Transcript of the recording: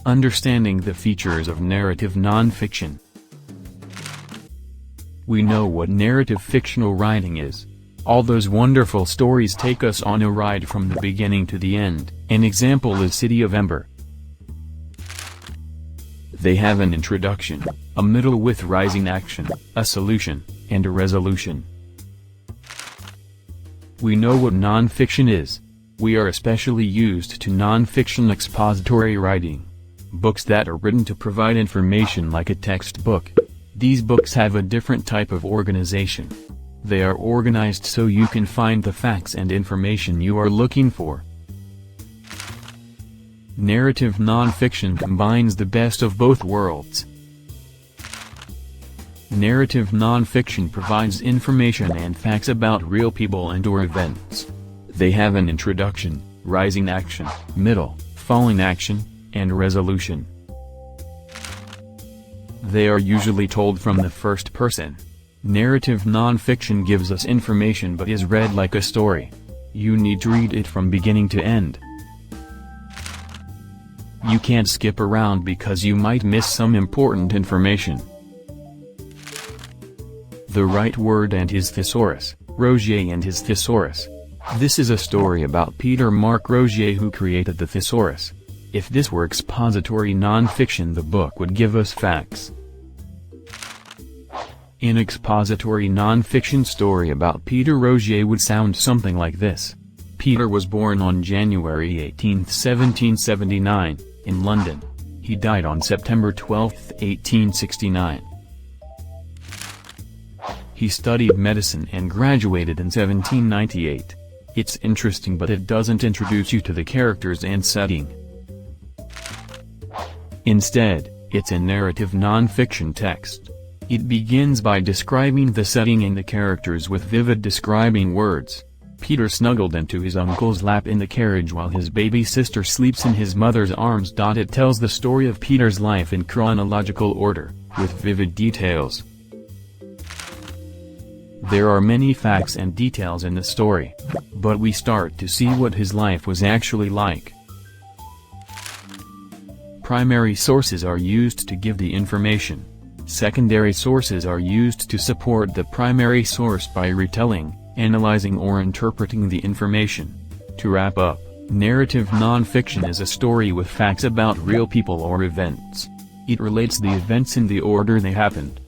Understanding the features of narrative nonfiction. We know what narrative fictional writing is. All those wonderful stories take us on a ride from the beginning to the end. An example is City of Ember. They have an introduction, a middle with rising action, a solution, and a resolution. We know what nonfiction is. We are especially used to nonfiction expository writing. Books that are written to provide information like a textbook. These books have a different type of organization. They are organized so you can find the facts and information you are looking for. Narrative nonfiction combines the best of both worlds. Narrative nonfiction provides information and facts about real people and/or events. They have an introduction, rising action, middle, falling action, and resolution. They are usually told from the first person. Narrative nonfiction gives us information but is read like a story. You need to read it from beginning to end. You can't skip around because you might miss some important information. The Right Word and His Thesaurus, Roget and His Thesaurus. This is a story about Peter Mark Roget, who created the thesaurus. If this were expository nonfiction, the book would give us facts. An expository nonfiction story about Peter Roget would sound something like this. Peter was born on January 18, 1779, in London. He died on September 12, 1869. He studied medicine and graduated in 1798. It's interesting, but it doesn't introduce you to the characters and setting. Instead, it's a narrative nonfiction text. It begins by describing the setting and the characters with vivid describing words. Peter snuggled into his uncle's lap in the carriage while his baby sister sleeps in his mother's arms. It tells the story of Peter's life in chronological order, with vivid details. There are many facts and details in the story, but we start to see what his life was actually like. Primary sources are used to give the information. Secondary sources are used to support the primary source by retelling, analyzing or interpreting the information. To wrap up, narrative nonfiction is a story with facts about real people or events. It relates the events in the order they happened.